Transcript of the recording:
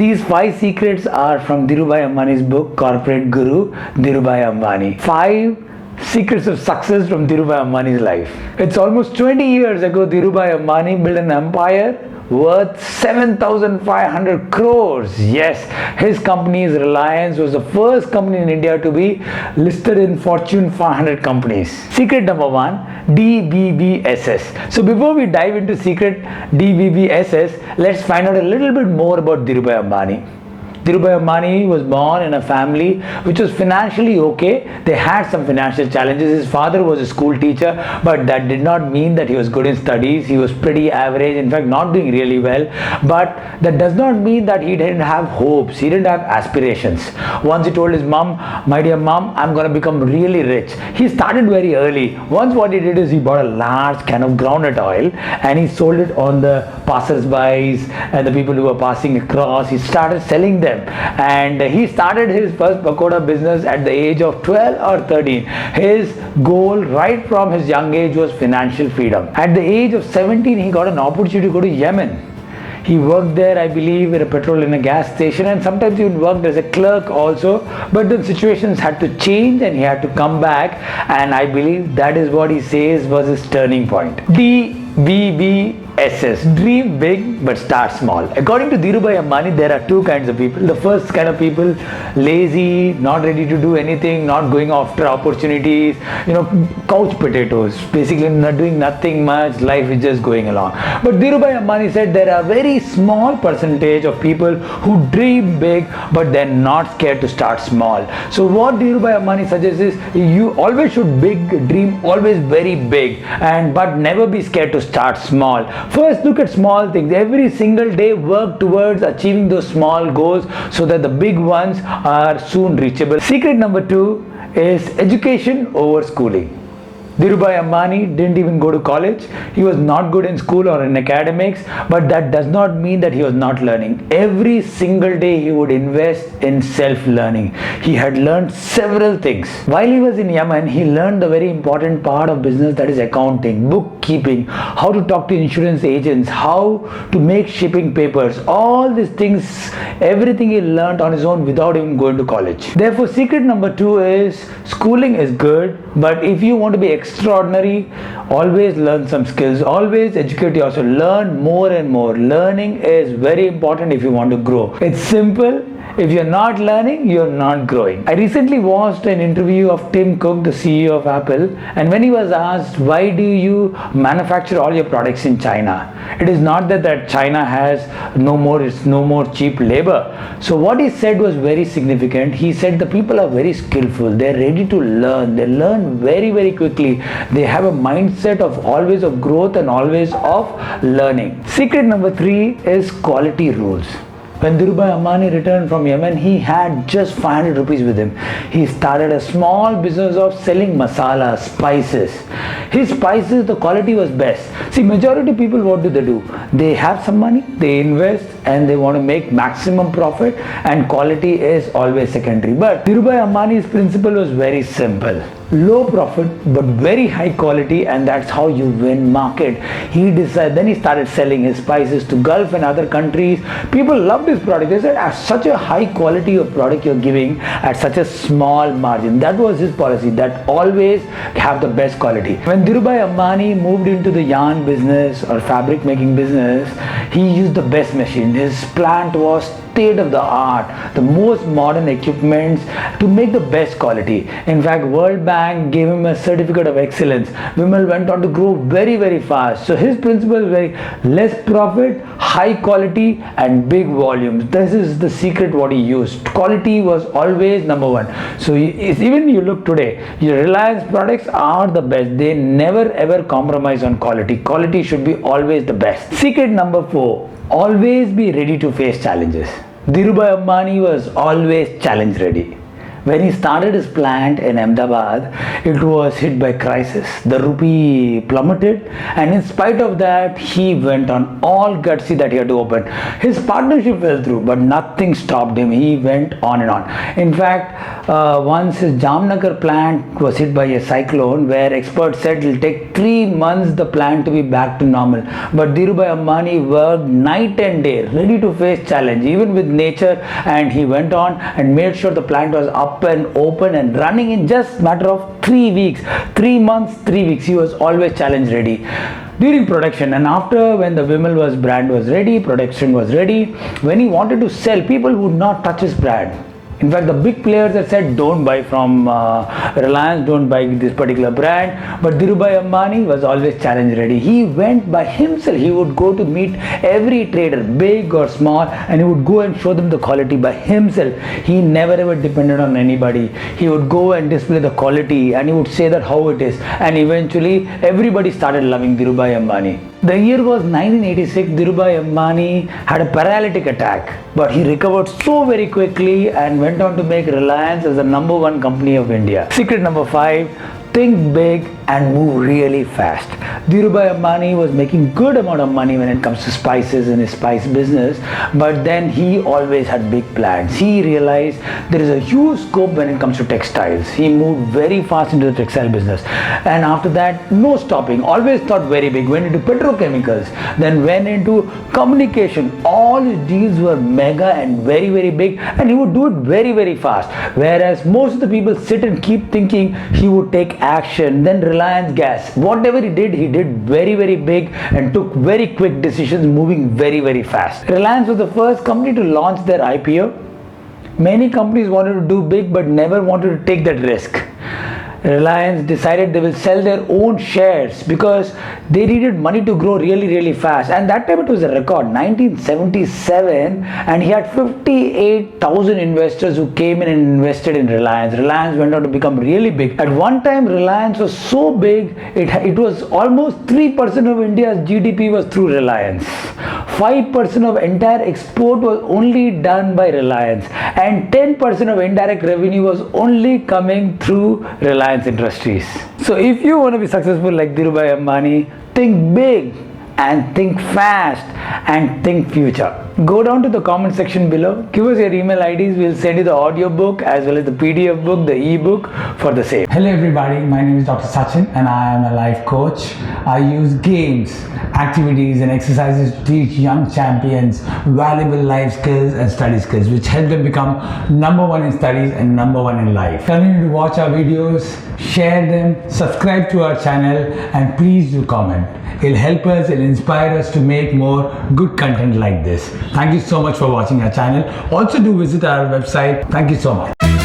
These 5 secrets are from Dhirubhai Ambani's book Corporate Guru, Dhirubhai Ambani. 5 secrets of success from Dhirubhai Ambani's life. It's almost 20 years ago Dhirubhai Ambani built an empire worth 7,500 crores. Yes, his company's Reliance was the first company in India to be listed in Fortune 500 companies. Secret number 1, DBBSS. So before we dive into secret DBBSS, let's find out a little bit more about Dhirubhai Ambani. Dhirubhai Ambani was born in a family which was financially okay. They had some financial challenges. His father was a school teacher, but that did not mean that he was good in studies. He was pretty average, in fact not doing really well. But that does not mean that he didn't have hopes. He didn't have aspirations. Once he told his mom, "My dear mom, I'm going to become really rich." He started very early. Once what he did is he bought a large can of groundnut oil and he sold it on the passers-by and the people who were passing across. He started selling them. And he started his first pakoda business at the age of 12 or 13. His goal right from his young age was financial freedom. At the age of 17, he got an opportunity to go to Yemen. He worked there, I believe, in a gas station, and sometimes he worked as a clerk also. But the situations had to change and he had to come back, and I believe that is what he says was his turning point. DBBSS, dream big but start small. According to Dhirubhai Ambani, there are 2 kinds of people. The first kind of people, lazy, not ready to do anything, not going after opportunities, couch potatoes, basically not doing nothing much, life is just going along. But Dhirubhai Ambani said there are very small percentage of people who dream big but they're not scared to start small. So what Dhirubhai Ambani suggests is you always should dream always very big, but never be scared to start small. First, look at small things. Every single day work towards achieving those small goals so that the big ones are soon reachable. Secret number 2 is education over schooling. Dhirubhai Ambani didn't even go to college. He was not good in school or in academics, but that does not mean that he was not learning. Every single day he would invest in self-learning. He had learned several things. While he was in Yemen, he learned the very important part of business, that is accounting, bookkeeping, how to talk to insurance agents, how to make shipping papers. All these things, everything he learned on his own without even going to college. Therefore, secret number 2 is schooling is good, but if you want to be extraordinary, always learn some skills, always educate yourself, learn more and more. Learning is very important if you want to grow. It's simple. If you're not learning, you're not growing. I recently watched an interview of Tim Cook, the CEO of Apple, and when he was asked, why do you manufacture all your products in China? It is not that China has no more cheap labor. So what he said was very significant. He said the people are very skillful. They're ready to learn. They learn very, very quickly. They have a mindset of always of growth and always of learning. Secret number 3 is quality rules. When Dhirubhai Ambani returned from Yemen, he had just 500 rupees with him. He started a small business of selling masala, spices. His spices, the quality was best. See, majority of people, what do? They have some money, they invest, and they want to make maximum profit, and quality is always secondary. But Dhirubhai Ambani's principle was very simple. Low profit but very high quality, and that's how you win market. Then he started selling his spices to Gulf and other countries. People loved his product. They said, at such a high quality of product you're giving at such a small margin. That was his policy, that always have the best quality. When Dhirubhai Ambani moved into the yarn business or fabric making business, he used the best machine. His plant was state of the art, the most modern equipments to make the best quality. In fact, World Bank gave him a certificate of excellence. Vimal went on to grow very, very fast. So his principle is very less profit, high quality and big volumes. This is the secret what he used. Quality was always number 1. So even you look today, your Reliance products are the best. They never ever compromise on quality. Quality should be always the best. Secret number 4, always be ready to face challenges. Dhirubhai Ambani was always challenge ready. When he started his plant in Ahmedabad, it was hit by crisis. The rupee plummeted, and in spite of that, he went on all gutsy that he had to open. His partnership fell through, but nothing stopped him. He went on and on. In fact, once his Jamnagar plant was hit by a cyclone, where experts said it will take 3 months the plant to be back to normal. But Dhirubhai Ambani worked night and day, ready to face challenge, even with nature, and he went on and made sure the plant was up and open and running in just matter of 3 weeks. 3 months, 3 weeks. He was always challenge ready during production, and after, when the Vimal was brand was ready, production was ready, when he wanted to sell, people would not touch his brand. In fact, the big players had said, don't buy from Reliance, don't buy this particular brand. But Dhirubhai Ambani was always challenge ready. He went by himself. He would go to meet every trader, big or small, and he would go and show them the quality by himself. He never ever depended on anybody. He would go and display the quality, and he would say that how it is. And eventually, everybody started loving Dhirubhai Ambani. The year was 1986. Dhirubhai Ambani had a paralytic attack, but he recovered so very quickly and went on to make Reliance as the #1 company of India. Secret number 5: think big and move really fast. Dhirubhai Ambani was making good amount of money when it comes to spices in his spice business, but then he always had big plans. He realized there is a huge scope when it comes to textiles. He moved very fast into the textile business, and after that, no stopping. Always thought very big. Went into petrochemicals, then went into communication. All his deals were mega and very, very big, and he would do it very, very fast. Whereas most of the people sit and keep thinking he would take action. Then Reliance Gas, whatever he did very, very big and took very quick decisions, moving very, very fast. Reliance was the first company to launch their IPO. Many companies wanted to do big but never wanted to take that risk. Reliance decided they will sell their own shares because they needed money to grow really, really fast. And that time it was a record, 1977, and he had 58,000 investors who came in and invested in Reliance. Reliance went on to become really big. At one time, Reliance was so big, it was almost 3% of India's GDP was through Reliance. 5% of entire export was only done by Reliance, and 10% of indirect revenue was only coming through Reliance Industries. So if you want to be successful like Dhirubhai Ambani, think big and think fast and think future. Go down to the comment section below, give us your email IDs, we'll send you the audio book as well as the PDF book, the ebook for the same. Hello everybody, my name is Dr. Sachin and I am a life coach. I use games, activities and exercises to teach young champions valuable life skills and study skills which help them become #1 in studies and #1 in life. Continue to watch our videos, share them, subscribe to our channel and please do comment. It'll help us, it'll inspire us to make more good content like this. Thank you so much for watching our channel. Also do visit our website. Thank you so much.